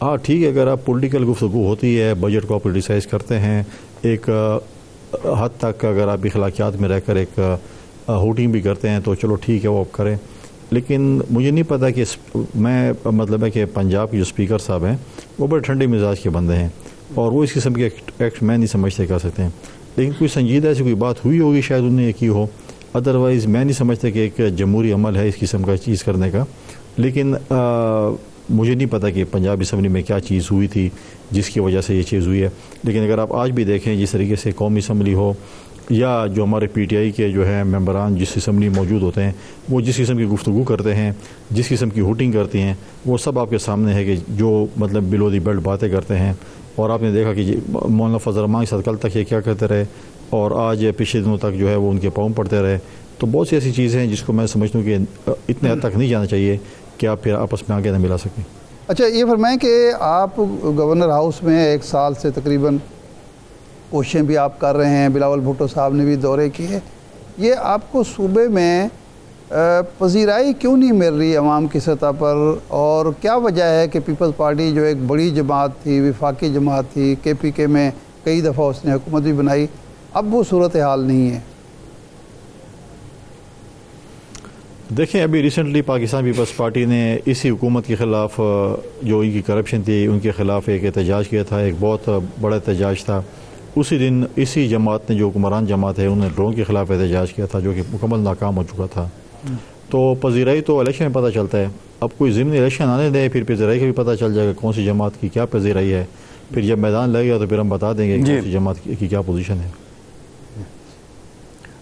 ہاں ٹھیک ہے، اگر آپ پولیٹیکل گفتگو ہوتی ہے، بجٹ کو آپ کرٹیسائز کرتے ہیں، ایک حد تک اگر آپ اخلاقیات میں رہ کر ایک ہوٹنگ بھی کرتے ہیں تو چلو ٹھیک ہے، وہ آپ کریں. لیکن مجھے نہیں پتا کہ میں مطلب ہے کہ پنجاب کے جو اسپیکر صاحب ہیں وہ بڑے ٹھنڈے مزاج کے بندے ہیں اور وہ اس قسم کے ایکٹ میں نہیں سمجھتے کر سکتے ہیں. لیکن کوئی سنجیدہ ایسی کوئی بات ہوئی ہوگی شاید انہوں نے یہ کی ہو، ادروائز میں نہیں سمجھتا کہ ایک جمہوری عمل ہے اس قسم کا چیز کرنے کا. لیکن مجھے نہیں پتا کہ پنجاب اسمبلی میں کیا چیز ہوئی تھی جس کی وجہ سے یہ چیز ہوئی ہے. لیکن اگر آپ آج بھی دیکھیں جس طریقے سے قومی اسمبلی ہو یا جو ہمارے پی ٹی آئی کے جو ہے ممبران جس اسمبلی موجود ہوتے ہیں، وہ جس قسم کی گفتگو کرتے ہیں، جس قسم کی ہوٹنگ کرتی ہیں، وہ سب آپ کے سامنے ہے کہ جو مطلب بلو دی بیلٹ باتیں کرتے ہیں. اور آپ نے دیکھا کہ مولانا فضل الرحمان کے ساتھ کل تک یہ کیا کرتے رہے اور آج پچھلے دنوں تک جو ہے وہ ان کے پاؤں پڑتے رہے. تو بہت سی ایسی چیزیں ہیں جس کو میں سمجھتا ہوں کہ اتنے حد تک نہیں جانا چاہیے کہ آپ پھر آپس میں آگے نہ ملا سکیں. اچھا یہ فرمائیں کہ آپ گورنر ہاؤس میں 1 سال سے تقریباً کوششیں بھی آپ کر رہے ہیں، بلاول بھٹو صاحب نے بھی دورے کیے، یہ آپ کو صوبے میں پذیرائی کیوں نہیں مل رہی عوام کی سطح پر؟ اور کیا وجہ ہے کہ پیپلز پارٹی جو ایک بڑی جماعت تھی، وفاقی جماعت تھی، کے پی کے میں کئی دفعہ اس نے حکومت بھی بنائی، اب وہ صورتحال نہیں ہے؟ دیکھیں ابھی ریسنٹلی پاکستان پیپلز پارٹی نے اسی حکومت کے خلاف جو ان کی کرپشن تھی ان کے خلاف ایک احتجاج کیا تھا، ایک بہت بڑا احتجاج تھا. اسی دن اسی جماعت نے جو حکمران جماعت ہے انہوں نے ڈرون کے خلاف احتجاج کیا تھا جو کہ مکمل ناکام ہو چکا تھا. تو پذیرائی تو الیکشن میں پتہ چلتا ہے، اب کوئی ضمنی الیکشن آنے دیں پھر پذیرائی کا بھی پتہ چل جائے گا کون سی جماعت کی کیا پذیرائی ہے. پھر جب میدان لگے گا تو پھر ہم بتا دیں گے کہ کون سی جماعت کی کیا پوزیشن ہے.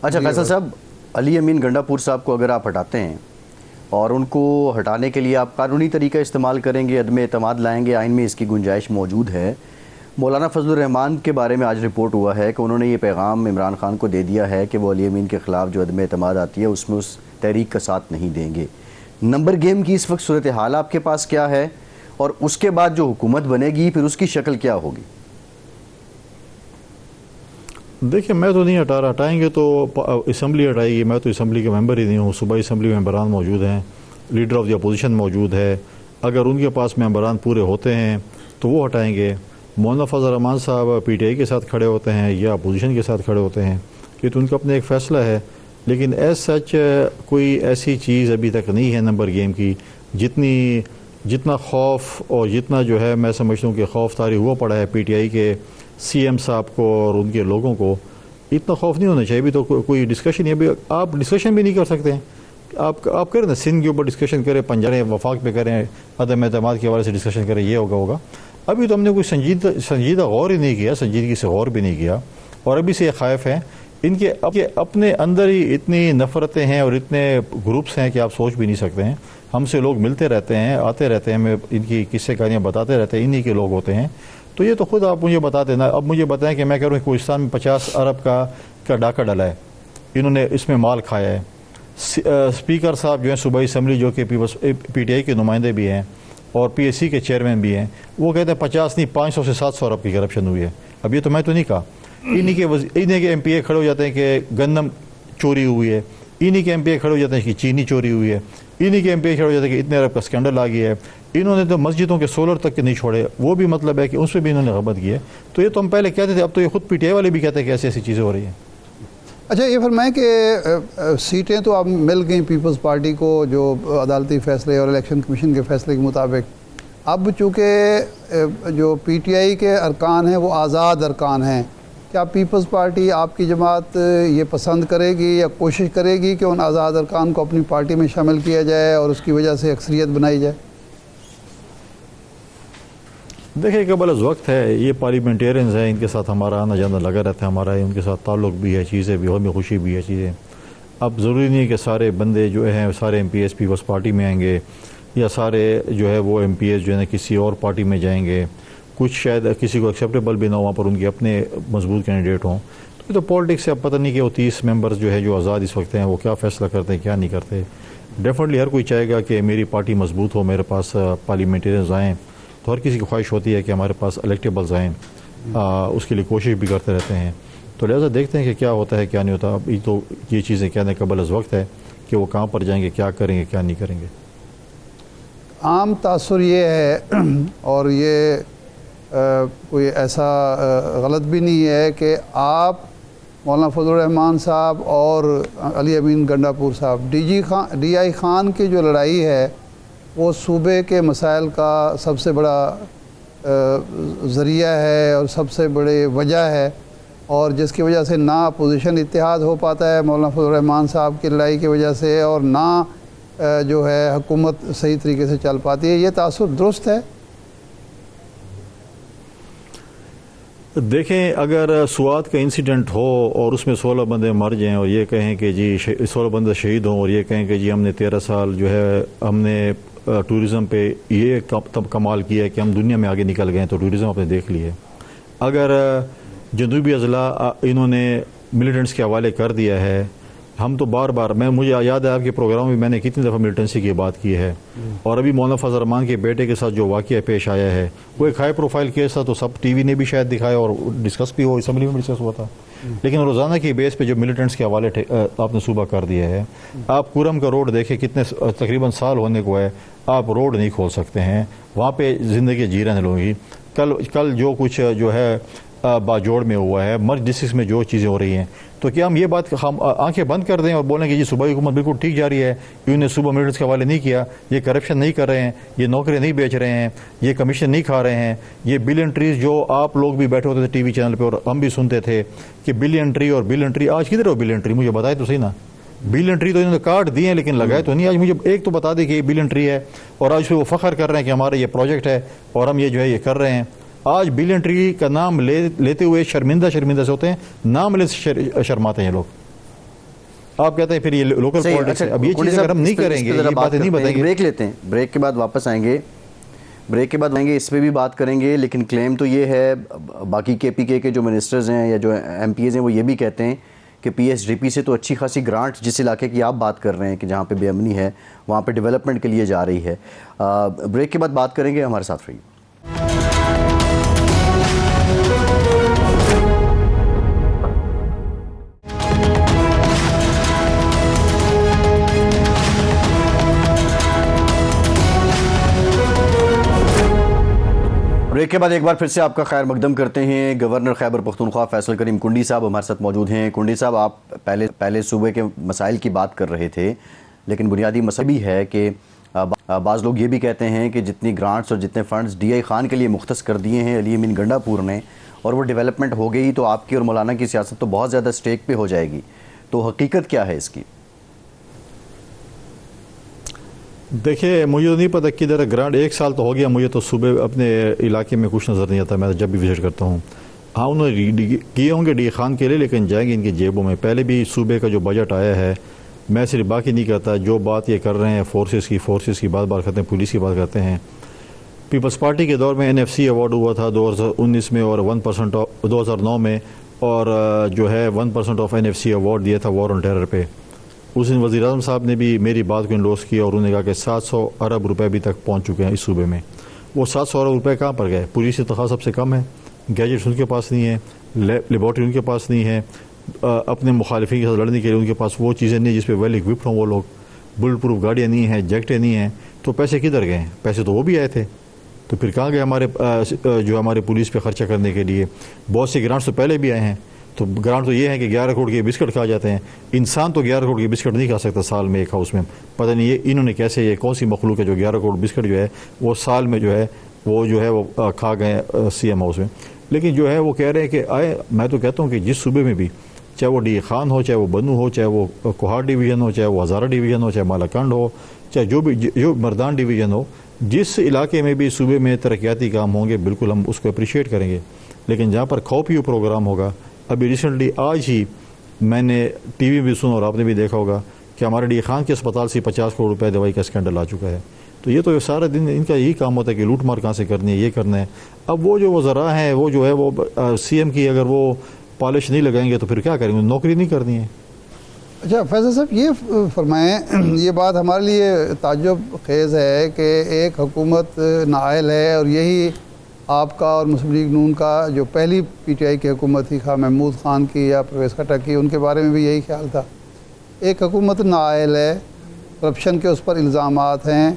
اچھا فیصل صاحب، علی امین گنڈا پور صاحب کو اگر آپ ہٹاتے ہیں اور ان کو ہٹانے کے لیے آپ قانونی طریقہ استعمال کریں گے، عدم اعتماد لائیں گے، آئین میں اس کی گنجائش موجود ہے. مولانا فضل الرحمان کے بارے میں آج رپورٹ ہوا ہے کہ انہوں نے یہ پیغام عمران خان کو دے دیا ہے کہ وہ علی امین کے خلاف جو عدم اعتماد آتی ہے اس میں اس تحریک کا ساتھ نہیں دیں گے. نمبر گیم کی اس وقت صورتحال آپ کے پاس کیا ہے اور اس کے بعد جو حکومت بنے گی پھر اس کی شکل کیا ہوگی؟ دیکھیں میں تو نہیں ہٹا رہا، ہٹائیں گے تو اسمبلی ہٹائے گی. میں تو اسمبلی کے ممبر ہی نہیں ہوں. صوبائی اسمبلی ممبران موجود ہیں، لیڈر آف دی اپوزیشن موجود ہے. اگر ان کے پاس ممبران پورے ہوتے ہیں تو وہ ہٹائیں گے. مولانا فضل الرحمان صاحب پی ٹی آئی کے ساتھ کھڑے ہوتے ہیں یا اپوزیشن کے ساتھ کھڑے ہوتے ہیں، یہ تو ان کا اپنا ایک فیصلہ ہے. لیکن ایز سچ کوئی ایسی چیز ابھی تک نہیں ہے نمبر گیم کی جتنا خوف اور جتنا جو ہے میں سمجھتا ہوں کہ خوف طاری ہوا پڑا ہے پی ٹی آئی کے سی ایم صاحب کو اور ان کے لوگوں کو. اتنا خوف نہیں ہونا چاہیے. ابھی تو کوئی ڈسکشن نہیں، ابھی آپ ڈسکشن بھی نہیں کر سکتے ہیں. آپ کریں نا سندھ کے اوپر ڈسکشن کریں، پنجاب وفاق پہ کریں، عدم اعتماد کے حوالے سے ڈسکشن کریں، یہ ہوگا. ابھی تو ہم نے کوئی سنجیدہ غور ہی نہیں کیا، سنجیدگی سے غور بھی نہیں کیا. اور ابھی سے یہ خائف ہیں. ان کے اپنے اندر ہی اتنی نفرتیں ہیں اور اتنے گروپس ہیں کہ آپ سوچ بھی نہیں سکتے ہیں. ہم سے لوگ ملتے رہتے ہیں، آتے رہتے ہیں، ہمیں ان کی قصے کہانیاں بتاتے رہتے ہیں، انہی کے لوگ ہوتے ہیں. تو یہ تو خود آپ مجھے بتا دینا. اب مجھے بتائیں کہ میں کہہ رہا ہوں کوہستان میں 50 ارب کا ڈاکہ ڈلا ہے، انہوں نے اس میں مال کھایا ہے. اسپیکر صاحب جو ہیں صوبائی اسمبلی جو کہ پی ٹی آئی کے نمائندے بھی ہیں اور پی ایس سی کے چیئرمین بھی ہیں، وہ کہتے ہیں 50 نہیں 500 سے 700 ارب کی کرپشن ہوئی ہے. اب یہ تو میں تو نہیں کہا. انہی کے ایم پی اے کھڑے ہو جاتے ہیں کہ گندم چوری ہوئی ہے، انہی کے ایم پی اے کھڑے ہو جاتے ہیں کہ چینی چوری ہوئی ہے، انہی کے ایم پی اے کھڑے ہو جاتے ہیں کہ اتنے ارب کا اسکینڈل آ گیا ہے. انہوں نے تو مسجدوں کے سولر تک کے نہیں چھوڑے، وہ بھی مطلب ہے کہ اس پہ بھی انہوں نے غیبت کی ہے. تو یہ تو ہم پہلے کہتے تھے، اب تو یہ خود پی ٹی آئی والے بھی کہتے ہیں کہ ایسی ایسی چیزیں ہو رہی ہیں. اچھا یہ فرمائیں کہ سیٹیں تو اب مل گئیں پیپلز پارٹی کو جو عدالتی فیصلے اور الیکشن کمیشن کے فیصلے کے مطابق. اب چونکہ جو پی ٹی آئی کے ارکان ہیں وہ آزاد ارکان ہیں، کیا پیپلز پارٹی آپ کی جماعت یہ پسند کرے گی یا کوشش کرے گی کہ ان آزاد ارکان کو اپنی پارٹی میں شامل کیا جائے اور اس کی وجہ سے اکثریت بنائی جائے؟ دیکھیں قبل از وقت ہے، یہ پارلیمنٹیرینز ہیں، ان کے ساتھ ہمارا آنا جانا لگا رہتا ہے، ہمارا ان کے ساتھ تعلق بھی ہے، چیزیں بھی ہمیں خوشی بھی ہے چیزیں. اب ضروری نہیں ہے کہ سارے بندے جو ہیں سارے MPs Peoples Party میں آئیں گے یا سارے جو ہے وہ ایم پی ایس جو ہے کسی اور پارٹی میں جائیں گے. کچھ شاید کسی کو ایکسیپٹیبل بھی نہ ہو، وہاں پر ان کے اپنے مضبوط کینڈیڈیٹ ہوں. تو یہ تو پالیٹکس سے اب پتہ نہیں کہ وہ 30 ممبرز جو ہے جو آزاد اس وقت ہیں وہ کیا فیصلہ کرتے ہیں کیا نہیں کرتے. ڈیفینیٹلی ہر کوئی چاہے گا کہ میری پارٹی مضبوط ہو، میرے پاس پارلیمنٹیرینز آئیں. تو ہر کسی کی خواہش ہوتی ہے کہ ہمارے پاس الیکٹیبلز آئیں، اس کے لیے کوشش بھی کرتے رہتے ہیں. تو لہٰذا دیکھتے ہیں کہ کیا ہوتا ہے کیا نہیں ہوتا. ابھی تو یہ چیزیں کہنے قبل از وقت ہے کہ وہ کہاں پر جائیں گے، کیا کریں گے، کیا نہیں کریں گے. عام تاثر یہ ہے اور یہ کوئی ایسا غلط بھی نہیں ہے کہ آپ مولانا فضل الرحمان صاحب اور علی امین گنڈا پور صاحب ڈی آئی خان کی جو لڑائی ہے وہ صوبے کے مسائل کا سب سے بڑا ذریعہ ہے اور سب سے بڑی وجہ ہے، اور جس کی وجہ سے نہ اپوزیشن اتحاد ہو پاتا ہے مولانا فضل الرحمان صاحب کی لڑائی کی وجہ سے، اور نہ جو ہے حکومت صحیح طریقے سے چل پاتی ہے۔ یہ تاثر درست ہے؟ دیکھیں، اگر سوات کا انسیڈنٹ ہو اور اس میں 16 بندے مر جائیں اور یہ کہیں کہ جی 16 بندے شہید ہوں اور یہ کہیں کہ جی ہم نے 13 سال جو ہے ہم نے ٹورزم پہ یہ کمال کیا ہے کہ ہم دنیا میں آگے نکل گئے ہیں، تو ٹورزم آپ نے دیکھ لی ہے۔ اگر جنوبی اضلاع انہوں نے ملیٹنٹس کے حوالے کر دیا ہے، ہم تو بار بار مجھے یاد ہے آپ کے پروگرام میں نے کتنی دفعہ ملیٹنسی کی بات کی ہے، اور ابھی مولانا فضل الرحمان کے بیٹے کے ساتھ جو واقعہ پیش آیا ہے وہ ایک ہائی پروفائل کیس تھا، تو سب ٹی وی نے بھی شاید دکھایا اور ڈسکس بھی ہو، اسمبلی میں ڈسکس ہوا تھا، لیکن روزانہ کی بیس پہ جو ملیٹنٹس کے حوالے آپ نے صوبہ کر دیا ہے۔ آپ کورم کا روڈ دیکھیں، کتنے تقریباً سال ہونے کو ہے، آپ روڈ نہیں کھول سکتے ہیں، وہاں پہ زندگی جی رہے ہیں لوگوں کی۔ کل جو کچھ جو ہے باجوڑ میں ہوا ہے، مرج ڈسٹرکٹ میں جو چیزیں ہو رہی ہیں، تو کیا ہم یہ بات آنکھیں بند کر دیں اور بولیں کہ جی صوبائی حکومت بالکل ٹھیک جا رہی ہے، انہوں نے صوبہ ملیٹنٹس کے حوالے نہیں کیا، یہ کرپشن نہیں کر رہے ہیں، یہ نوکریاں نہیں بیچ رہے ہیں، یہ کمیشن نہیں کھا رہے ہیں، یہ بل انٹریز جو آپ لوگ بھی بیٹھے ہوتے تھے ٹی وی چینل پہ اور ہم بھی سنتے تھے کہ بل انٹری آج کدھر ہو بل انٹری؟ مجھے بتائے تو صحیح نا، بل انٹری تو انہوں نے کاٹ دیے ہیں لیکن لگائے تو نہیں۔ آج مجھے ایک تو بتا دیں کہ یہ بل انٹری ہے، اور آج پہ وہ فخر کر رہے ہیں کہ ہمارا یہ پروجیکٹ ہے اور ہم یہ جو ہے یہ کر رہے ہیں۔ آج بل انٹری کا نام لیتے ہوئے شرمندہ سے ہوتے ہیں، نام لے شرماتے ہیں لوگ۔ آپ کہتے ہیں پھر یہ لوکل پولیٹکس ہے۔ اب یہ چیزیں اگر ہم نہیں کریں گے، یہ باتیں نہیں بتائیں گے۔ بریک لیتے ہیں، بریک کے بعد واپس آئیں گے، اس پہ بھی بات کریں گے، لیکن کلیم تو یہ ہے باقی کے پی کے جو منسٹرز ہیں یا جو ایم پی ایز ہیں وہ یہ بھی کہتے ہیں کہ پی ایس ڈی پی سے تو اچھی خاصی گرانٹ جس علاقے کی آپ بات کر رہے ہیں کہ جہاں پہ بے امنی ہے وہاں پہ ڈیولپمنٹ کے لیے جا رہی ہے۔ بریک کے بعد بات کریں گے، ہمارے ساتھ رہیے۔ بریک کے بعد ایک بار پھر سے آپ کا خیر مقدم کرتے ہیں۔ گورنر خیبر پختونخوا فیصل کریم کنڈی صاحب ہمارے ساتھ موجود ہیں۔ کنڈی صاحب، آپ پہلے صوبے کے مسائل کی بات کر رہے تھے، لیکن بنیادی مسئلہ بھی ہے کہ بعض لوگ یہ بھی کہتے ہیں کہ جتنی گرانٹس اور جتنے فنڈز ڈی آئی خان کے لیے مختص کر دیے ہیں علی امین گنڈا پور نے، اور وہ ڈیولپمنٹ ہو گئی تو آپ کی اور مولانا کی سیاست تو بہت زیادہ سٹیک پہ ہو جائے گی، تو حقیقت کیا ہے اس کی؟ دیکھیں، مجھے تو نہیں پتہ کدھر گرانٹ، ایک سال تو ہو گیا، مجھے تو صوبے اپنے علاقے میں کچھ نظر نہیں آتا، میں جب بھی وزٹ کرتا ہوں۔ ہاں انہوں نے کیے ہوں گے ڈی خان کے لیے، لیکن جائیں گے ان کی جیبوں میں۔ پہلے بھی صوبے کا جو بجٹ آیا ہے، میں صرف باقی نہیں کرتا، جو بات یہ کر رہے ہیں فورسز کی بات کرتے ہیں، پولیس کی بات کرتے ہیں۔ پیپلز پارٹی کے دور میں این ایف سی ایوارڈ ہوا تھا 2019 میں اور 1% 2009 میں، اور جو ہے 1% of N F C award دیا تھا وار آن ٹیرر پہ۔ اس دن وزیر اعظم صاحب نے بھی میری بات کو انڈورس کیا اور انہوں نے کہا کہ 700 ارب روپے ابھی تک پہنچ چکے ہیں اس صوبے میں۔ وہ 700 ارب روپے کہاں پر گئے؟ پولیس تنخواہ سب سے کم ہے، گیجٹس ان کے پاس نہیں ہے، لیبارٹری ان کے پاس نہیں ہے، اپنے مخالفین کے ساتھ لڑنے کے لیے ان کے پاس وہ چیزیں نہیں جس پہ ویل اکوپڈ ہوں وہ لوگ، بلٹ پروف گاڑیاں نہیں ہیں، جیکٹیں نہیں ہیں، تو پیسے کدھر گئے ہیں؟ پیسے تو وہ بھی آئے تھے، تو پھر کہاں گئے ہمارے پولیس پہ خرچہ کرنے کے لیے؟ بہت سی گرانٹس تو پہلے بھی آئے ہیں، تو گرانٹ تو یہ ہے کہ 11 کروڑ کے بسکٹ کھا جاتے ہیں۔ انسان تو 11 کروڑ کے بسکٹ نہیں کھا سکتا سال میں ایک ہاؤس میں، پتہ نہیں یہ انہوں نے کیسے، یہ کون سی مخلوق ہے جو 11 کروڑ بسکٹ جو ہے وہ سال میں جو ہے وہ کھا گئے سی ایم ہاؤس میں۔ لیکن جو ہے وہ کہہ رہے ہیں کہ میں تو کہتا ہوں کہ جس صوبے میں بھی، چاہے وہ ڈی خان ہو، چاہے وہ بنو ہو، چاہے وہ کوہاٹ ڈویژن ہو، چاہے وہ ہزارہ ڈویژن ہو، چاہے مالاکنڈ ہو، چاہے جو مردان ڈویژن ہو، جس علاقے میں بھی صوبے میں ترقیاتی کام ہوں گے بالکل ہم اس کو اپریشیٹ کریں گے۔ لیکن جہاں پر کھو پیو پروگرام ہوگا، ابھی ریسنٹلی آج ہی میں نے ٹی وی بھی سنا اور آپ نے بھی دیکھا ہوگا کہ ہمارے ڈی خان کے اسپتال سے 50 کروڑ روپے دوائی کا اسکینڈل آ چکا ہے۔ تو یہ تو سارا دن ان کا یہی کام ہوتا ہے کہ لوٹ مار کہاں سے کرنی ہے، یہ کرنا ہے۔ اب وہ جو وزراء ہیں وہ جو ہے وہ سی ایم کی اگر وہ پالش نہیں لگائیں گے تو پھر کیا کریں گے؟ نوکری نہیں کرنی ہے۔ اچھا فیصل صاحب، یہ فرمائیں، یہ بات ہمارے لیے تعجب خیز ہے کہ ایک حکومت نااہل ہے، اور یہی آپ کا اور مسلم لیگ نون کا جو پہلی پی ٹی آئی کی حکومت تھی، خواہ محمود خان کی یا پرویز خٹک کی، ان کے بارے میں بھی یہی خیال تھا۔ ایک حکومت نااہل ہے، کرپشن کے اس پر الزامات ہیں،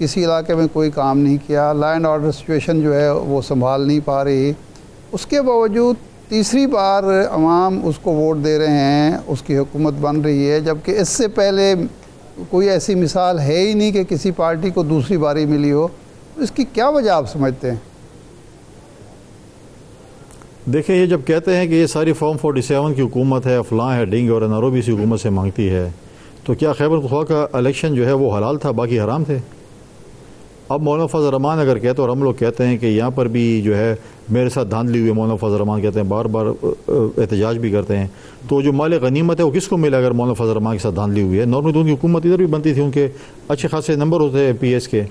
کسی علاقے میں کوئی کام نہیں کیا، لا اینڈ آرڈر سچویشن جو ہے وہ سنبھال نہیں پا رہی، اس کے باوجود تیسری بار عوام اس کو ووٹ دے رہے ہیں، اس کی حکومت بن رہی ہے، جبکہ اس سے پہلے کوئی ایسی مثال ہے ہی نہیں کہ کسی پارٹی کو دوسری باری ملی ہو. اس کی کیا وجہ آپ سمجھتے ہیں؟ دیکھیں، یہ جب کہتے ہیں کہ یہ ساری فارم 47 کی حکومت ہے، فلاں ہے، ڈنگ اور انارو بھی اسی حکومت سے مانگتی ہے، تو کیا خیبر پختونخوا کا الیکشن جو ہے وہ حلال تھا، باقی حرام تھے؟ اب مولانا فضل الرحمان اگر کہتے، اور ہم لوگ کہتے ہیں کہ یہاں پر بھی جو ہے میرے ساتھ دھاندلی ہوئی ہے، مولانا فضل الرحمان کہتے ہیں، بار بار احتجاج بھی کرتے ہیں، تو جو مال غنیمت ہے وہ کس کو ملا اگر مولانا فضل الرحمان کے ساتھ دھاندلی ہوئی ہے؟ نارملی تو ان کی حکومت ادھر بھی بنتی تھی، ان کے اچھے خاصے نمبر ہوتے ہیں پی ایس کے.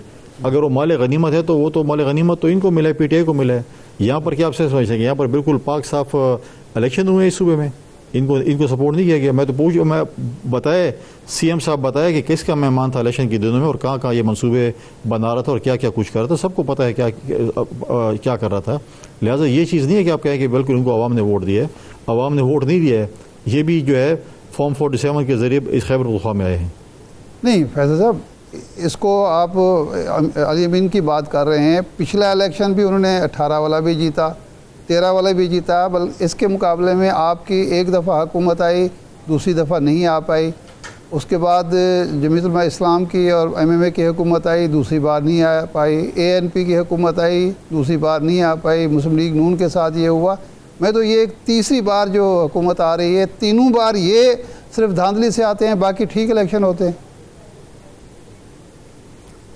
اگر وہ مال غنیمت ہے تو وہ تو مال غنیمت تو ان کو ملا ہے، پی ٹی آئی کو ملا ہے. یہاں پر کیا آپ سے سمجھ سکیں، یہاں پر بالکل پاک صاف الیکشن ہوئے اس صوبے میں، ان کو سپورٹ نہیں کیا گیا. میں تو میں بتائے سی ایم صاحب بتایا کہ کس کا مہمان تھا الیکشن کے دنوں میں، اور کہاں کہاں یہ منصوبے بنا رہا تھا اور کیا کیا کچھ کر رہا تھا، سب کو پتہ ہے کیا کر رہا تھا. لہٰذا یہ چیز نہیں ہے کہ آپ کہیں کہ بالکل ان کو عوام نے ووٹ دیا ہے. عوام نے ووٹ نہیں دیا ہے، یہ بھی جو ہے فارم 47 کے ذریعے اس خیبر پختونخوا میں آئے ہیں. نہیں فیصل صاحب، اس کو آپ علی امین کی بات کر رہے ہیں، پچھلا الیکشن بھی انہوں نے 18 والا بھی جیتا، 13 والا بھی جیتا، اس کے مقابلے میں آپ کی ایک دفعہ حکومت آئی، دوسری دفعہ نہیں آ پائی. اس کے بعد جمعیت علماء اسلام کی اور ایم اے کی حکومت آئی، دوسری بار نہیں آ پائی. اے این پی کی حکومت آئی، دوسری بار نہیں آ پائی. مسلم لیگ نون کے ساتھ یہ ہوا. میں تو یہ تیسری بار جو حکومت آ رہی ہے، تینوں بار یہ صرف دھاندلی سے آتے ہیں، باقی ٹھیک الیکشن ہوتے ہیں.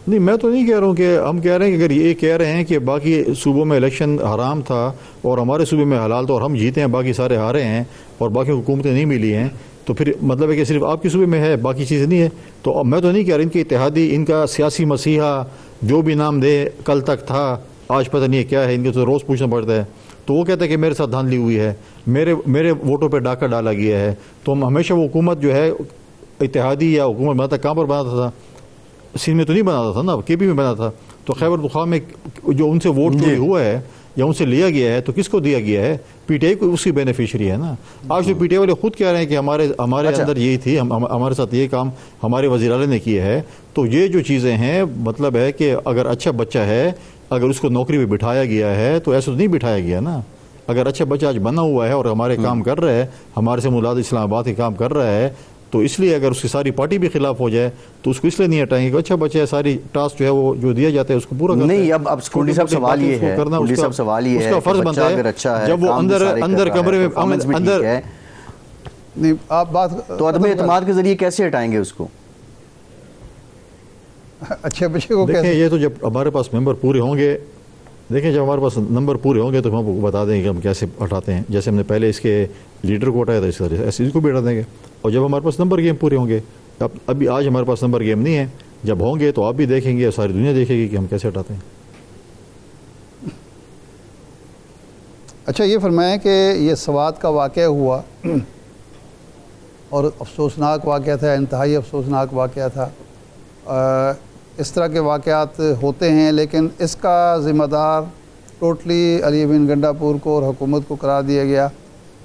نہیں، میں تو نہیں کہہ رہا ہوں، کہ ہم کہہ رہے ہیں کہ اگر یہ کہہ رہے ہیں کہ باقی صوبوں میں الیکشن حرام تھا اور ہمارے صوبے میں حلال تھا اور ہم جیتے ہیں، باقی سارے ہارے ہیں اور باقی حکومتیں نہیں ملی ہیں، تو پھر مطلب ہے کہ صرف آپ کے صوبے میں ہے، باقی چیزیں نہیں ہے. تو اب میں تو نہیں کہہ رہا ان کے اتحادی، ان کا سیاسی مسیحا جو بھی نام دے، کل تک تھا، آج پتہ نہیں ہے کیا ہے، ان کے تو روز پوچھنا پڑتا ہے. تو وہ کہتا ہے کہ میرے ساتھ دھاندلی ہوئی ہے، میرے ووٹوں پہ ڈاکہ ڈالا گیا ہے. تو ہم ہمیشہ وہ حکومت جو ہے اتحادی یا حکومت بناتا، کہاں پر بناتا تھا؟ سندھ میں تو نہیں بناتا تھا نا، کے پی میں بنا تھا. تو خیبر پختونخوا میں جو ان سے ووٹ چوری ہوا ہے یا ان سے لیا گیا ہے، تو کس کو دیا گیا ہے؟ پی ٹی آئی کو، اس کی بینیفیشری ہے نا. آج تو پی ٹی آئی والے خود کہہ رہے ہیں کہ ہمارے اندر یہی تھی، ہمارے ساتھ یہ کام ہمارے وزیر اعلیٰ نے کیا ہے. تو یہ جو چیزیں ہیں، مطلب ہے کہ اگر اچھا بچہ ہے، اگر اس کو نوکری پہ بٹھایا گیا ہے تو ایسے تو نہیں بٹھایا گیا نا. اگر اچھا بچہ آج بنا ہوا ہے اور ہمارے کام کر رہا ہے، ہمارے سے ملاد اسلام آباد کے کام کر رہا ہے، تو اس لیے اگر اس کی ساری پارٹی بھی خلاف ہو جائے تو اس کو اس لیے نہیں ہٹائیں گے کہ اچھا بچہ ہے، ساری ٹاسک جو ہے وہ جو دیا جاتا ہے اس کو پورا کرتا ہے. نہیں، اب کنڈی صاحب سوال یہ ہے، کنڈی صاحب سوال یہ ہے اس کا فرض بنتا ہے جب وہ اندر کمرے میں اندر. نہیں، آپ بات تو عدم اعتماد کے ذریعے کیسے ہٹائیں گے اس کو؟ اچھے بچے کو دیکھیں، یہ تو جب ہمارے پاس ممبر پورے ہوں گے، دیکھیں جب ہمارے پاس نمبر پورے ہوں گے تو ہم آپ کو بتا دیں گے کہ ہم کیسے ہٹاتے ہیں. جیسے ہم نے پہلے اس کے لیڈر کو ہٹایا تھا، اس طرح ایسے اس کو بھی ہٹا دیں گے. اور جب ہمارے پاس نمبر گیم پورے ہوں گے، ابھی آج ہمارے پاس نمبر گیم نہیں ہے، جب ہوں گے تو آپ بھی دیکھیں گے اور ساری دنیا دیکھے گی کہ ہم کیسے ہٹاتے ہیں. اچھا، یہ فرمائیں کہ یہ سوات کا واقعہ ہوا اور افسوسناک واقعہ تھا، انتہائی افسوسناک واقعہ تھا. اس طرح کے واقعات ہوتے ہیں، لیکن اس کا ذمہ دار ٹوٹلی علی امین گنڈا پور کو اور حکومت کو قرار دیا گیا.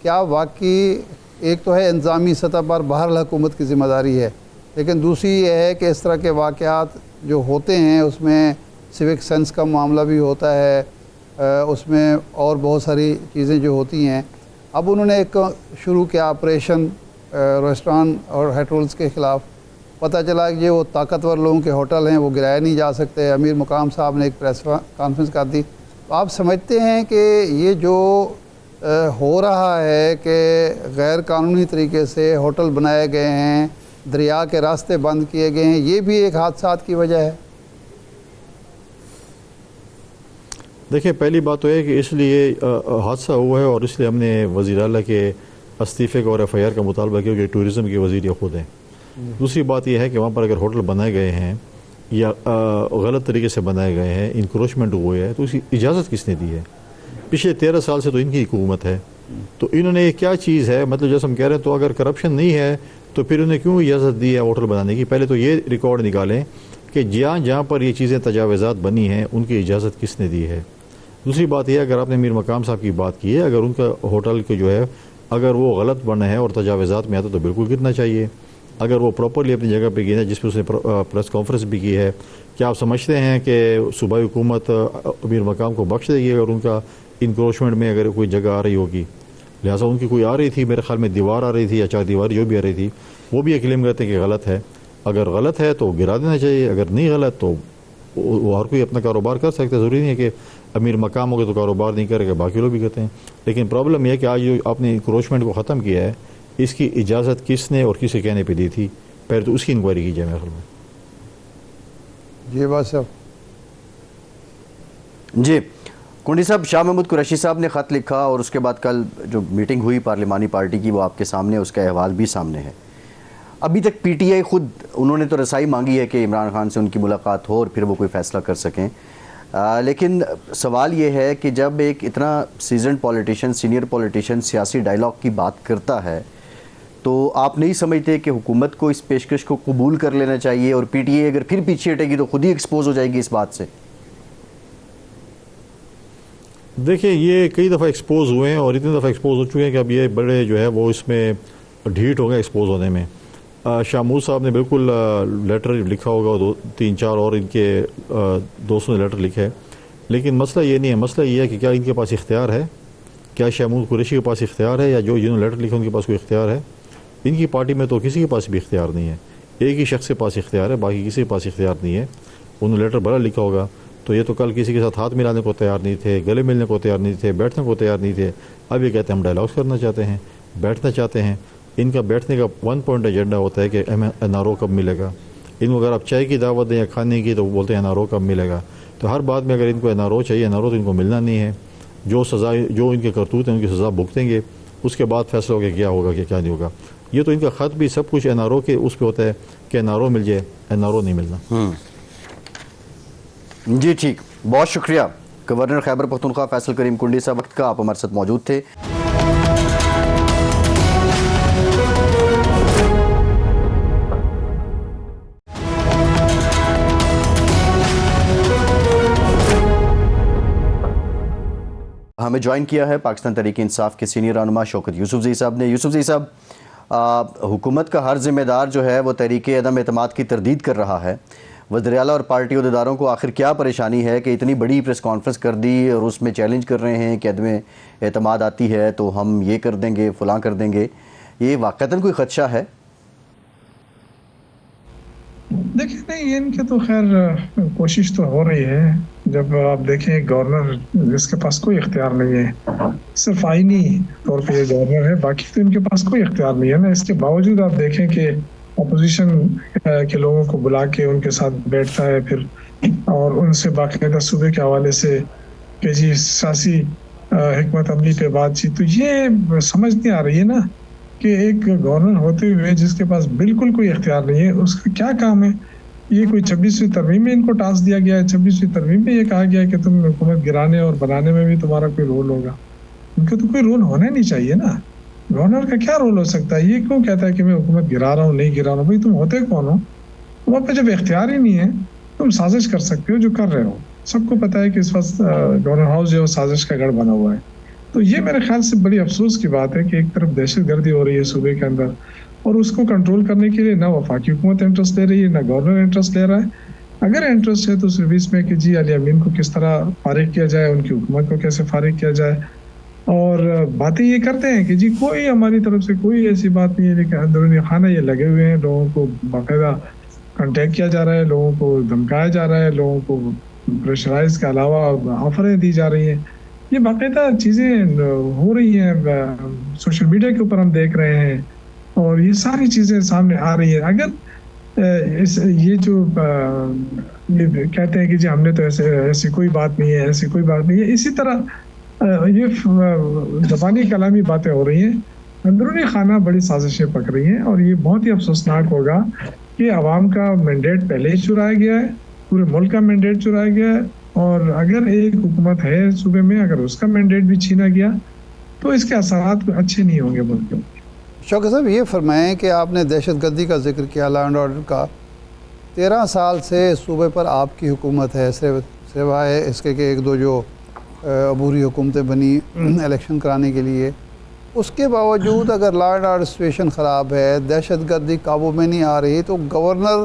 کیا واقعی ایک تو ہے انتظامی سطح پر بہرحال حکومت کی ذمہ داری ہے، لیکن دوسری یہ ہے کہ اس طرح کے واقعات جو ہوتے ہیں اس میں سیوک سینس کا معاملہ بھی ہوتا ہے، اس میں اور بہت ساری چیزیں جو ہوتی ہیں. اب انہوں نے ایک شروع کیا آپریشن ریسٹوران اور ہوٹلز کے خلاف. پتہ چلا کہ یہ وہ طاقتور لوگوں کے ہوٹل ہیں، وہ گرائے نہیں جا سکتے. امیر مقام صاحب نے ایک پریس کانفرنس کر دی. تو آپ سمجھتے ہیں کہ یہ جو ہو رہا ہے کہ غیر قانونی طریقے سے ہوٹل بنائے گئے ہیں، دریا کے راستے بند کیے گئے ہیں، یہ بھی ایک حادثات کی وجہ ہے؟ دیکھیں، پہلی بات تو ہے کہ اس لیے حادثہ ہوا ہے اور اس لیے ہم نے وزیر اعلیٰ کے استعفے کا اور ایف آئی آر کا مطالبہ کیا کہ ٹورزم کے وزیر یہ خود ہیں. دوسری بات یہ ہے کہ وہاں پر اگر ہوٹل بنائے گئے ہیں یا غلط طریقے سے بنائے گئے ہیں، انکروچمنٹ ہوئے ہے، تو اس کی اجازت کس نے دی ہے؟ پچھلے 13 سال سے تو ان کی حکومت ہے. تو انہوں نے کیا چیز ہے، مطلب جیسے ہم کہہ رہے ہیں، تو اگر کرپشن نہیں ہے تو پھر انہیں کیوں اجازت دی ہے ہوٹل بنانے کی؟ پہلے تو یہ ریکارڈ نکالیں کہ جہاں پر یہ چیزیں تجاوزات بنی ہیں ان کی اجازت کس نے دی ہے. دوسری بات یہ ہے، اگر آپ نے میر مقام صاحب کی بات کی ہے، اگر ان کا ہوٹل کے جو ہے اگر وہ غلط بنا ہے اور تجاوزات میں آتا تو بالکل گرنا چاہیے. اگر وہ پراپرلی اپنی جگہ پہ گیا، جس پہ اس نے پریس کانفرنس بھی کی ہے کیا آپ سمجھتے ہیں کہ صوبائی حکومت امیر مقام کو بخش دے گی اگر ان کا انکروچمنٹ میں اگر کوئی جگہ آ رہی ہوگی؟ لہٰذا ان کی کوئی آ رہی تھی، میرے خیال میں دیوار آ رہی تھی یا چار دیواری جو بھی آ رہی تھی، وہ بھی یہ کلیم کرتے ہیں کہ غلط ہے. اگر غلط ہے تو گرا دینا چاہیے، اگر نہیں غلط تو وہ ہر کوئی اپنا کاروبار کر سکتا ہے. ضروری نہیں ہے کہ امیر مقام ہوگا تو کاروبار نہیں کرے گا، باقی لوگ بھی کرتے ہیں. لیکن پرابلم یہ ہے کہ آج جو آپ نے انکروچمنٹ کو ختم کیا ہے، اس کی اجازت کس نے اور کس کے کہنے پہ دی تھی؟ پہلے تو اس کی انکوائری کی جائے میرے خیال میں. جی بات صاحب. جی کنڈی صاحب، شاہ محمود قریشی صاحب نے خط لکھا اور اس کے بعد کل جو میٹنگ ہوئی پارلیمانی پارٹی کی وہ آپ کے سامنے، اس کا احوال بھی سامنے ہے. ابھی تک پی ٹی آئی خود انہوں نے تو رسائی مانگی ہے کہ عمران خان سے ان کی ملاقات ہو اور پھر وہ کوئی فیصلہ کر سکیں، لیکن سوال یہ ہے کہ جب ایک اتنا سیزنڈ پولیٹیشین، سینئر پولیٹیشین سیاسی ڈائلاگ کی بات کرتا ہے تو آپ نہیں سمجھتے کہ حکومت کو اس پیشکش کو قبول کر لینا چاہیے، اور پی ٹی اے اگر پھر پیچھے ہٹے گی تو خود ہی ایکسپوز ہو جائے گی اس بات سے؟ دیکھیں یہ کئی دفعہ ایکسپوز ہوئے ہیں اور اتنی دفعہ ایکسپوز ہو چکے ہیں کہ اب یہ بڑے جو ہے وہ اس میں ڈھیٹ ہو گئے ایکسپوز ہونے میں. شاہ محمود صاحب نے بالکل لیٹر لکھا ہوگا، 3-4 اور ان کے دوستوں نے لیٹر لکھا ہے. لیکن مسئلہ یہ نہیں ہے، مسئلہ یہ ہے کہ کیا ان کے پاس اختیار ہے؟ کیا شاہ محمود قریشی کے پاس اختیار ہے، یا جنہوں نے لیٹر لکھا ان کے پاس کوئی اختیار ہے؟ ان کی پارٹی میں تو کسی کے پاس بھی اختیار نہیں ہے. ایک ہی شخص کے پاس اختیار ہے، باقی کسی کے پاس اختیار نہیں ہے. انہوں نے لیٹر بڑا لکھا ہوگا تو یہ تو کل کسی کے ساتھ ہاتھ ملانے کو تیار نہیں تھے، گلے ملنے کو تیار نہیں تھے، بیٹھنے کو تیار نہیں تھے. اب یہ کہتے ہیں ہم ڈائلاگس کرنا چاہتے ہیں، بیٹھنا چاہتے ہیں. ان کا بیٹھنے کا 1 پوائنٹ ایجنڈا ہوتا ہے کہ ہمیں این آر او کب ملے گا. ان کو اگر آپ چائے کی دعوت دیں یا کھانے کی تو وہ بولتے ہیں این آر او کب ملے گا. تو ہر بات میں اگر ان کو این آر او چاہیے، این آر او تو ان کو ملنا نہیں ہے. جو سزا، جو ان کے کرتوت ہیں ان کی سزا بھگتیں گے، اس کے بعد فیصلہ ہوگا کیا ہوگا کہ کیا نہیں ہوگا. یہ تو ان کا خط بھی سب کچھ این آر او کے اس پہ ہوتا ہے کہ این آر او مل جائے، این آر او نہیں ملنا. جی ٹھیک، بہت شکریہ گورنر خیبر پختونخوا فیصل کریم کنڈی صاحب، وقت کا آپ ہمارے ساتھ موجود تھے. ہمیں جوائن کیا ہے پاکستان تحریک انصاف کے سینئر رہنما شوکت یوسفزئی صاحب نے. یوسفزئی صاحب، حکومت کا ہر ذمہ دار جو ہے وہ تحریک عدم اعتماد کی تردید کر رہا ہے. وزیر اعلیٰ اور پارٹی عہدیداروں کو آخر کیا پریشانی ہے کہ اتنی بڑی پریس کانفرنس کر دی اور اس میں چیلنج کر رہے ہیں کہ عدم اعتماد آتی ہے تو ہم یہ کر دیں گے، فلاں کر دیں گے؟ یہ واقعتاً کوئی خدشہ ہے؟ دیکھیں نہیں، ان کے تو خیر کوشش تو ہو رہی ہے. جب آپ دیکھیں گورنر جس کے پاس کوئی اختیار نہیں ہے، صرف آئینی طور پہ یہ گورنر ہے، باقی تو ان کے پاس کوئی اختیار نہیں ہے نا. اس کے باوجود آپ دیکھیں کہ اپوزیشن کے لوگوں کو بلا کے ان کے ساتھ بیٹھتا ہے پھر، اور ان سے باقاعدہ صوبے کے حوالے سے کہ جی سیاسی حکمت عملی پہ بات چیت. تو یہ سمجھ نہیں آ رہی ہے نا کہ ایک گورنر ہوتے ہوئے جس کے پاس بالکل کوئی اختیار نہیں ہے، اس کا کیا کام ہے. یہ کوئی 26ویں ترمیم میں ان کو ٹاسک دیا گیا ہے، 26ویں ترمیم میں یہ کہا گیا ہے کہ تم حکومت گرانے اور بنانے میں بھی تمہارا کوئی رول ہوگا. ان کا تو کوئی رول ہونا نہیں چاہیے نا. گورنر کا کیا رول ہو سکتا ہے؟ یہ کیوں کہتا ہے کہ میں حکومت گرا رہا ہوں، نہیں گرا رہا ہوں؟ بھائی تم ہوتے کون ہو؟ وہاں پہ جب اختیار ہی نہیں ہے، تم سازش کر سکتے ہو جو کر رہے ہو. سب کو پتا ہے کہ اس وقت گورنر ہاؤس جو سازش کا گڑھ بنا ہوا ہے. تو یہ میرے خیال سے بڑی افسوس کی بات ہے کہ ایک طرف دہشت گردی ہو رہی ہے صوبے کے اندر، اور اس کو کنٹرول کرنے کے لیے نہ وفاقی حکومت انٹرسٹ لے رہی ہے، نہ گورنر انٹرسٹ لے رہا ہے. اگر انٹرسٹ ہے تو صرف اس میں کہ جی علی امین کو کس طرح فارغ کیا جائے، ان کی حکومت کو کیسے فارغ کیا جائے. اور باتیں یہ کرتے ہیں کہ جی کوئی ہماری طرف سے کوئی ایسی بات نہیں ہے، لیکن اندرونی خانہ یہ لگے ہوئے ہیں. لوگوں کو باقاعدہ کنٹیکٹ کیا جا رہا ہے، لوگوں کو دھمکایا جا رہا ہے، لوگوں کو پریشرائز کے علاوہ آفریں دی جا رہی ہیں. یہ باقاعدہ چیزیں ہو رہی ہیں، سوشل میڈیا کے اوپر ہم دیکھ رہے ہیں، اور یہ ساری چیزیں سامنے آ رہی ہیں. اگر یہ جو یہ کہتے ہیں کہ جی ہم نے تو ایسی کوئی بات نہیں ہے، ایسی کوئی بات نہیں ہے، اسی طرح یہ زبانی کلامی باتیں ہو رہی ہیں، اندرونی خانہ بڑی سازشیں پک رہی ہیں. اور یہ بہت ہی افسوسناک ہوگا کہ عوام کا مینڈیٹ پہلے ہی چرایا گیا ہے، پورے ملک کا مینڈیٹ چرایا گیا ہے. اور اگر ایک حکومت ہے صوبے میں، اگر اس کا مینڈیٹ بھی چھینا گیا تو اس کے اثرات اچھے نہیں ہوں گے ملک میں. شوکت صاحب یہ فرمائیں کہ آپ نے دہشت گردی کا ذکر کیا، لا اینڈ آرڈر کا. 13 سال سے صوبے پر آپ کی حکومت ہے، سوائے اس کے کہ ایک دو جو عبوری حکومتیں بنی الیکشن کرانے کے لیے. اس کے باوجود اگر لا اینڈ آرڈر سچویشن خراب ہے، دہشت گردی قابو میں نہیں آ رہی، تو گورنر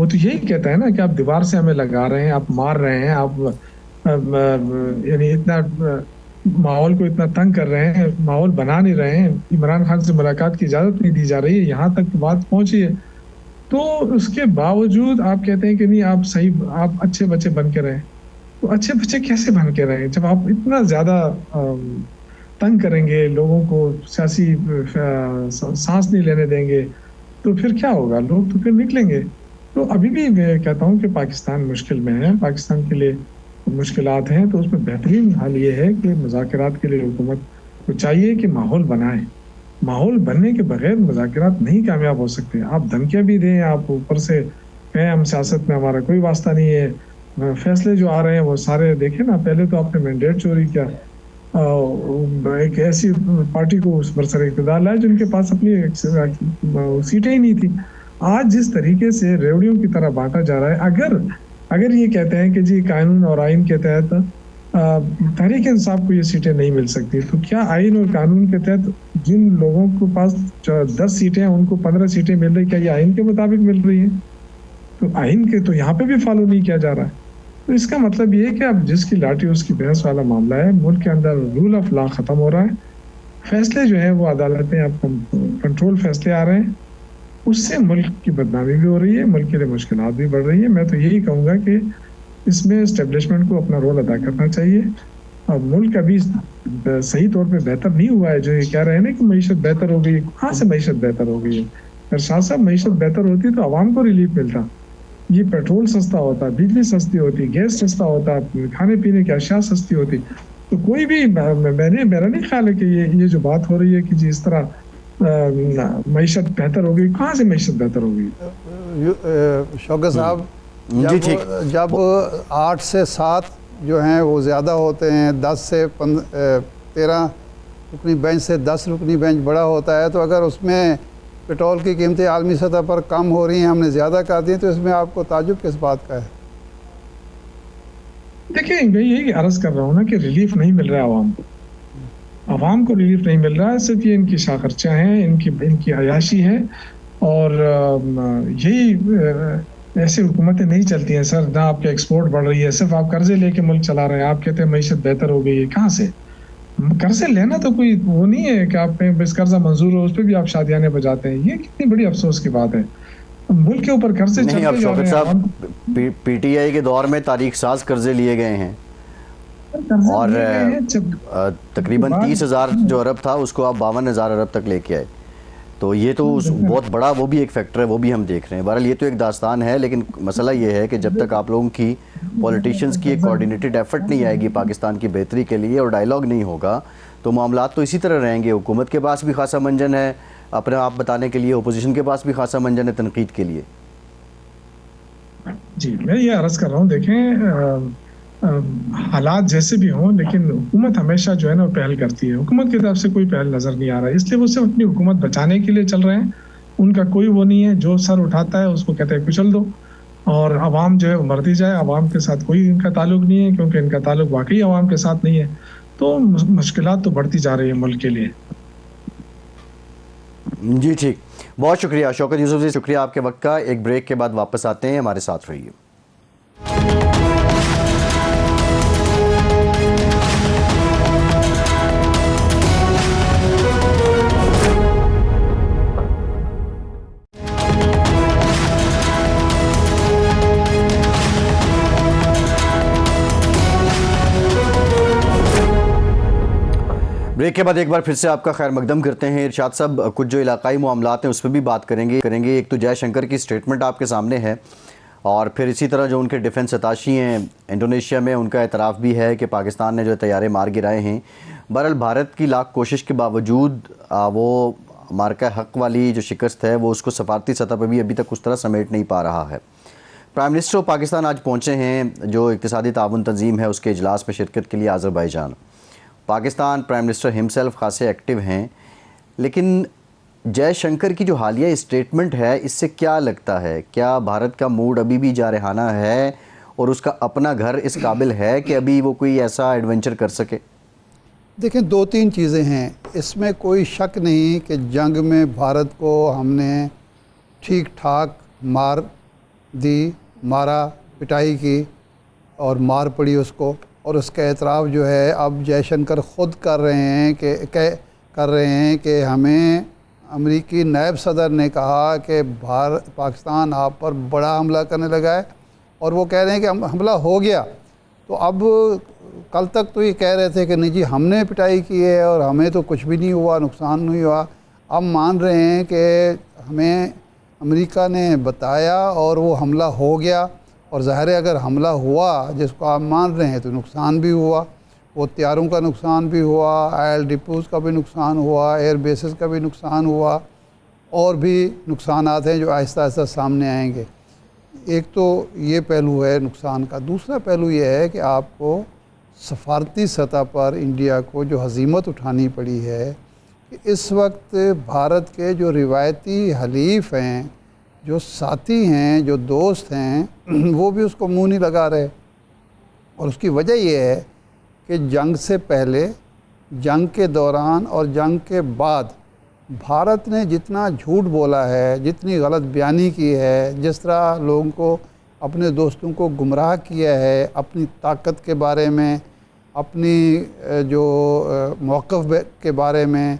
وہ تو یہی کہتا ہے نا کہ آپ دیوار سے ہمیں لگا رہے ہیں, آپ مار رہے ہیں, آپ یعنی اتنا ماحول کو اتنا تنگ کر رہے ہیں, ماحول بنا نہیں رہے ہیں, عمران خان سے ملاقات کی اجازت نہیں دی جا رہی ہے, یہاں تک بات پہنچی ہے. تو اس کے باوجود آپ کہتے ہیں کہ نہیں آپ صحیح, آپ اچھے بچے بن کے رہیں. تو اچھے بچے کیسے بن کے رہیں جب آپ اتنا زیادہ تنگ کریں گے لوگوں کو, سیاسی سانس نہیں لینے دیں گے, تو پھر کیا ہوگا؟ لوگ تو پھر نکلیں گے. تو ابھی بھی میں کہتا ہوں کہ پاکستان مشکل میں ہے, پاکستان کے لیے مشکلات ہیں. تو اس میں بہترین حل یہ ہے کہ مذاکرات کے لیے حکومت کو چاہیے کہ ماحول بنائے. ماحول بننے کے بغیر مذاکرات نہیں کامیاب ہو سکتے. آپ دھمکیاں بھی دیں, آپ اوپر سے کہیں ہم سیاست میں ہمارا کوئی واسطہ نہیں ہے, فیصلے جو آ رہے ہیں وہ سارے دیکھیں نا. پہلے تو آپ نے مینڈیٹ چوری کیا, ایک ایسی پارٹی کو برسر اقتدار لائے جن کے پاس اپنی سیٹیں ہی نہیں تھی. آج جس طریقے سے ریوڑیوں کی طرح بانٹا جا رہا ہے, اگر یہ کہتے ہیں کہ جی قانون اور آئین کے تحت تحریک انصاف کو یہ سیٹیں نہیں مل سکتی, تو کیا آئین اور قانون کے تحت جن لوگوں کے پاس 10 سیٹیں ہیں ان کو 15 سیٹیں مل رہی, کیا یہ آئین کے مطابق مل رہی ہیں؟ تو آئین کے تو یہاں پہ بھی فالو نہیں کیا جا رہا ہے. تو اس کا مطلب یہ ہے کہ اب جس کی لاٹھی اس کی بحث والا معاملہ ہے. ملک کے اندر رول آف لا ختم ہو رہا ہے, فیصلے جو ہیں وہ عدالتیں اب کنٹرول فیصلے آ رہے ہیں, اس سے ملک کی بدنامی بھی ہو رہی ہے, ملک کے لیے مشکلات بھی بڑھ رہی ہے. میں تو یہی کہوں گا کہ اس میں اسٹیبلشمنٹ کو اپنا رول ادا کرنا چاہیے. اور ملک ابھی صحیح طور پہ بہتر نہیں ہوا ہے. جو یہ کہہ رہے ہیں نا کہ معیشت بہتر ہو گئی, کہاں سے معیشت بہتر ہو گئی ہے؟ اگر شاہ صاحب معیشت بہتر ہوتی تو عوام کو ریلیف ملتا, یہ پیٹرول سستا ہوتا, بجلی سستی ہوتی, گیس سستا ہوتا, کھانے پینے کی اشیاء سستی ہوتی. تو کوئی بھی میرا نہیں خیال ہے کہ یہ جو بات ہو رہی ہے کہ جی اس طرح معیشت بہتر ہو گئی, کہاں سے معیشت بہتر ہو گئی؟ شوکت صاحب, جب 8 سے 7 جو ہیں وہ زیادہ ہوتے ہیں, 10 سے 13 رکنی بینچ سے 10 رکنی بینچ بڑا ہوتا ہے, تو اگر اس میں پیٹرول کی قیمتیں عالمی سطح پر کم ہو رہی ہیں, ہم نے زیادہ کر دی, تو اس میں آپ کو تعجب کس بات کا ہے؟ دیکھیں میں یہی عرض کر رہا ہوں نا کہ ریلیف نہیں مل رہا ہے عوام کو. عوام کو ریلیف نہیں مل رہا ہے, صرف یہ ان کی شاخرچیاں ہیں, ان کی عیاشی ہے. اور یہی ایسی حکومتیں نہیں چلتی ہیں سر. نہ آپ کے ایکسپورٹ بڑھ رہی ہے, صرف آپ قرضے لے کے ملک چلا رہے ہیں. آپ کہتے ہیں معیشت بہتر ہو گئی ہے, کہاں سے؟ قرضے لینا تو کوئی وہ نہیں ہے کہ آپ پہ بس قرضہ منظور ہو اس پہ بھی آپ شادیانے بجاتے ہیں. یہ کتنی بڑی افسوس کی بات ہے. ملک کے اوپر قرضے نہیں. اب چلتے جا رہے شوکت ہیں. صاحب پی ٹی آئی کے دور میں تاریخ ساز قرضے لیے گئے ہیں, اور تقریباً 30,000 جو ارب تھا اس کو آپ 52,000 ارب تک لے کے آئے. تو یہ تو بہت بڑا وہ بھی ایک فیکٹر ہے, وہ بھی ہم دیکھ رہے ہیں. بہرحال یہ تو ایک داستان ہے, لیکن مسئلہ یہ ہے کہ جب تک آپ لوگوں کی پولیٹیشنز کی ایک کوارڈینیٹڈ ایفرٹ نہیں آئے گی پاکستان کی بہتری کے لیے, اور ڈائیلاگ نہیں ہوگا, تو معاملات تو اسی طرح رہیں گے. حکومت کے پاس بھی خاصا منجن ہے اپنے آپ بتانے کے لیے, اپوزیشن کے پاس بھی خاصا منجن ہے تنقید کے لیے. جی میں یہ عرض کر رہا ہوں, دیکھیں حالات جیسے بھی ہوں, لیکن حکومت ہمیشہ جو ہے نا پہل کرتی ہے. حکومت کی طرف سے کوئی پہل نظر نہیں آ رہا ہے, اس لیے وہ صرف اپنی حکومت بچانے کے لیے چل رہے ہیں. ان کا کوئی وہ نہیں ہے, جو سر اٹھاتا ہے اس کو کہتے ہیں کچل دو, اور عوام جو ہے مرتی جائے. عوام کے ساتھ کوئی ان کا تعلق نہیں ہے, کیونکہ ان کا تعلق واقعی عوام کے ساتھ نہیں ہے. تو مشکلات تو بڑھتی جا رہی ہیں ملک کے لیے. جی ٹھیک, بہت شکریہ شوکت یوسف جی, شکریہ آپ کے وقت کا. ایک بریک کے بعد واپس آتے ہیں, ہمارے ساتھ رہیے. بریک کے بعد ایک بار پھر سے آپ کا خیر مقدم کرتے ہیں. ارشاد صاحب, کچھ جو علاقائی معاملات ہیں اس پہ بھی بات کریں گے. ایک تو جے شنکر کی سٹیٹمنٹ آپ کے سامنے ہے, اور پھر اسی طرح جو ان کے ڈیفنس اتاشی ہیں انڈونیشیا میں, ان کا اعتراف بھی ہے کہ پاکستان نے جو طیارے مار گرائے ہیں. بہرحال بھارت کی لاکھ کوشش کے باوجود وہ مارکہ حق والی جو شکست ہے وہ اس کو سفارتی سطح پہ بھی ابھی تک اس طرح سمیٹ نہیں پا رہا ہے. پرائم منسٹر آف پاکستان آج پہنچے ہیں, جو اقتصادی تعاون تنظیم ہے اس کے اجلاس میں شرکت کے لیے Azerbaijan. Pakistan prime minister himself خاصے ایکٹیو ہیں, لیکن جے شنکر کی جو حالیہ اسٹیٹمنٹ ہے اس سے کیا لگتا ہے, کیا بھارت کا موڈ ابھی بھی جارحانہ ہے, اور اس کا اپنا گھر اس قابل ہے کہ ابھی وہ کوئی ایسا ایڈونچر کر سکے؟ دیکھیں 2-3 چیزیں ہیں. اس میں کوئی شک نہیں کہ جنگ میں بھارت کو ہم نے ٹھیک ٹھاک مار دی, مارا, پٹائی کی اور مار پڑی اس کو, اور اس کا اعتراف جو ہے اب جے شنکر خود کر رہے ہیں کہ ہمیں امریکی نائب صدر نے کہا کہ پاکستان آپ پر بڑا حملہ کرنے لگا ہے, اور وہ کہہ رہے ہیں کہ حملہ ہو گیا. تو اب کل تک تو یہ کہہ رہے تھے کہ نہیں جی ہم نے پٹائی کی ہے اور ہمیں تو کچھ بھی نہیں ہوا, نقصان نہیں ہوا. اب مان رہے ہیں کہ ہمیں امریکہ نے بتایا اور وہ حملہ ہو گیا, اور ظاہر ہے اگر حملہ ہوا جس کو آپ مان رہے ہیں تو نقصان بھی ہوا, وہ طیاروں کا نقصان بھی ہوا, آئل ڈپوز کا بھی نقصان ہوا, ایئر بیسز کا بھی نقصان ہوا, اور بھی نقصانات ہیں جو آہستہ آہستہ سامنے آئیں گے. ایک تو یہ پہلو ہے نقصان کا. دوسرا پہلو یہ ہے کہ آپ کو سفارتی سطح پر انڈیا کو جو ہزیمت اٹھانی پڑی ہے کہ اس وقت بھارت کے جو روایتی حلیف ہیں, جو ساتھی ہیں, جو دوست ہیں, وہ بھی اس کو منہ نہیں لگا رہے. اور اس کی وجہ یہ ہے کہ جنگ سے پہلے, جنگ کے دوران اور جنگ کے بعد بھارت نے جتنا جھوٹ بولا ہے, جتنی غلط بیانی کی ہے, جس طرح لوگوں کو, اپنے دوستوں کو گمراہ کیا ہے اپنی طاقت کے بارے میں, اپنی جو موقف کے بارے میں,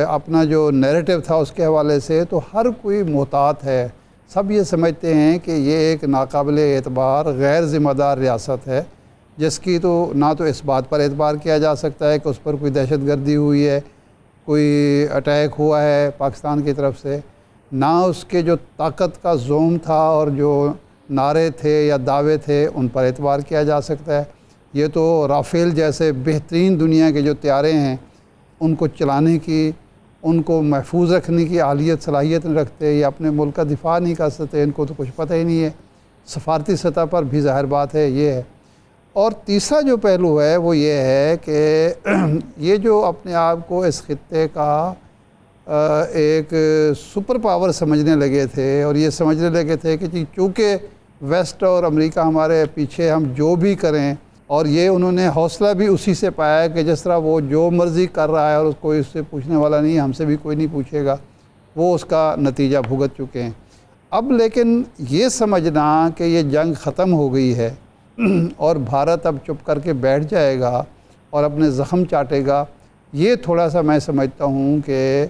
اپنا جو نیریٹو تھا اس کے حوالے سے, تو ہر کوئی محتاط ہے. سب یہ سمجھتے ہیں کہ یہ ایک ناقابل اعتبار غیر ذمہ دار ریاست ہے, جس کی تو نہ تو اس بات پر اعتبار کیا جا سکتا ہے کہ اس پر کوئی دہشت گردی ہوئی ہے, کوئی اٹیک ہوا ہے پاکستان کی طرف سے, نہ اس کے جو طاقت کا زوم تھا اور جو نعرے تھے یا دعوے تھے ان پر اعتبار کیا جا سکتا ہے. یہ تو رافیل جیسے بہترین دنیا کے جو طیارے ہیں ان کو چلانے کی, ان کو محفوظ رکھنے کی اہلیت صلاحیت نہیں رکھتے, یا اپنے ملک کا دفاع نہیں کر سکتے, ان کو تو کچھ پتہ ہی نہیں ہے. سفارتی سطح پر بھی ظاہر بات ہے یہ ہے. اور تیسرا جو پہلو ہے وہ یہ ہے کہ یہ جو اپنے آپ کو اس خطے کا ایک سپر پاور سمجھنے لگے تھے, اور یہ سمجھنے لگے تھے کہ چونکہ ویسٹ اور امریکہ ہمارے پیچھے, ہم جو بھی کریں, اور یہ انہوں نے حوصلہ بھی اسی سے پایا کہ جس طرح وہ جو مرضی کر رہا ہے اور کوئی اس سے پوچھنے والا نہیں, ہم سے بھی کوئی نہیں پوچھے گا, وہ اس کا نتیجہ بھگت چکے ہیں. اب لیکن یہ سمجھنا کہ یہ جنگ ختم ہو گئی ہے اور بھارت اب چپ کر کے بیٹھ جائے گا اور اپنے زخم چاٹے گا, یہ تھوڑا سا میں سمجھتا ہوں کہ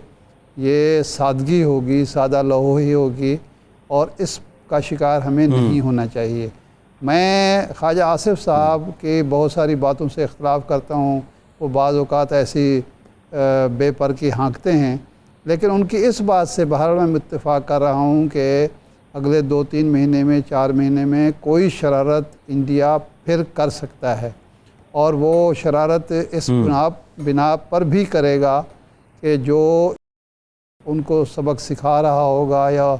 یہ سادگی ہوگی, سادہ لوحی ہوگی, اور اس کا شکار ہمیں نہیں ہونا چاہیے. میں خواجہ آصف صاحب کی بہت ساری باتوں سے اختلاف کرتا ہوں, وہ بعض اوقات ایسی بے پر کی ہانکتے ہیں, لیکن ان کی اس بات سے بہرحال میں اتفاق کر رہا ہوں کہ اگلے 2-3 مہینے میں, 4 مہینے میں کوئی شرارت انڈیا پھر کر سکتا ہے, اور وہ شرارت اس بنا پر بھی کرے گا کہ جو ان کو سبق سکھا رہا ہوگا یا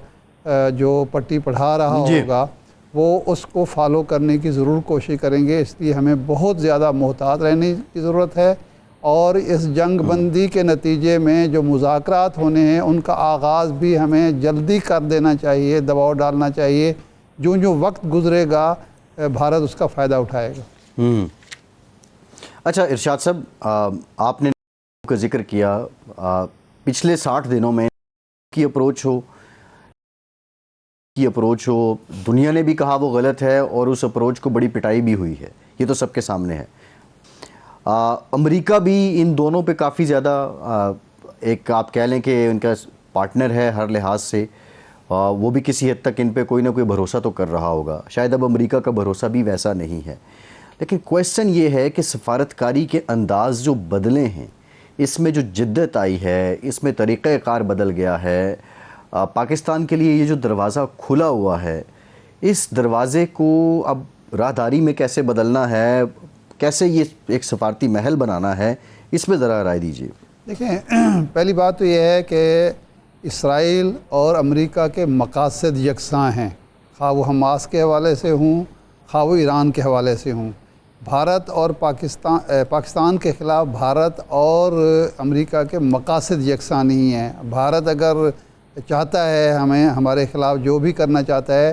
جو پٹی پڑھا رہا ہوگا وہ اس کو فالو کرنے کی ضرور کوشش کریں گے. اس لیے ہمیں بہت زیادہ محتاط رہنے کی ضرورت ہے, اور اس جنگ بندی کے نتیجے میں جو مذاکرات ہونے ہیں ان کا آغاز بھی ہمیں جلدی کر دینا چاہیے, دباؤ ڈالنا چاہیے. جو وقت گزرے گا بھارت اس کا فائدہ اٹھائے گا. اچھا ارشاد صاحب, آپ نے کا ذکر کیا, پچھلے 60 دنوں میں کی اپروچ ہو, دنیا نے بھی کہا وہ غلط ہے, اور اس اپروچ کو بڑی پٹائی بھی ہوئی ہے, یہ تو سب کے سامنے ہے. امریکہ بھی ان دونوں پہ کافی زیادہ ایک آپ کہہ لیں کہ ان کا پارٹنر ہے ہر لحاظ سے, وہ بھی کسی حد تک ان پہ کوئی نہ کوئی بھروسہ تو کر رہا ہوگا. شاید اب امریکہ کا بھروسہ بھی ویسا نہیں ہے, لیکن کویسچن یہ ہے کہ سفارتکاری کے انداز جو بدلے ہیں, اس میں جو جدت آئی ہے, اس میں طریقہ کار بدل گیا ہے, پاکستان کے لیے یہ جو دروازہ کھلا ہوا ہے, اس دروازے کو اب راہداری میں کیسے بدلنا ہے, کیسے یہ ایک سفارتی محل بنانا ہے, اس میں ذرا رائے دیجیے. دیکھیں, پہلی بات تو یہ ہے کہ اسرائیل اور امریکہ کے مقاصد یکساں ہیں, خواہ وہ حماس کے حوالے سے ہوں, خواہ وہ ایران کے حوالے سے ہوں. بھارت اور پاکستان کے خلاف بھارت اور امریکہ کے مقاصد یکساں نہیں ہیں. بھارت اگر چاہتا ہے ہمارے خلاف جو بھی کرنا چاہتا ہے,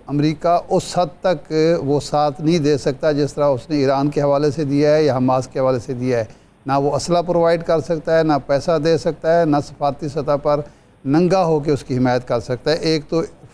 امریکہ اس حد تک وہ ساتھ نہیں دے سکتا جس طرح اس نے ایران کے حوالے سے دیا ہے یا حماس کے حوالے سے دیا ہے. نہ وہ اسلحہ پرووائڈ کر سکتا ہے, نہ پیسہ دے سکتا ہے, نہ سفارتی سطح پر ننگا ہو کے اس کی حمایت کر سکتا ہے. ایک تو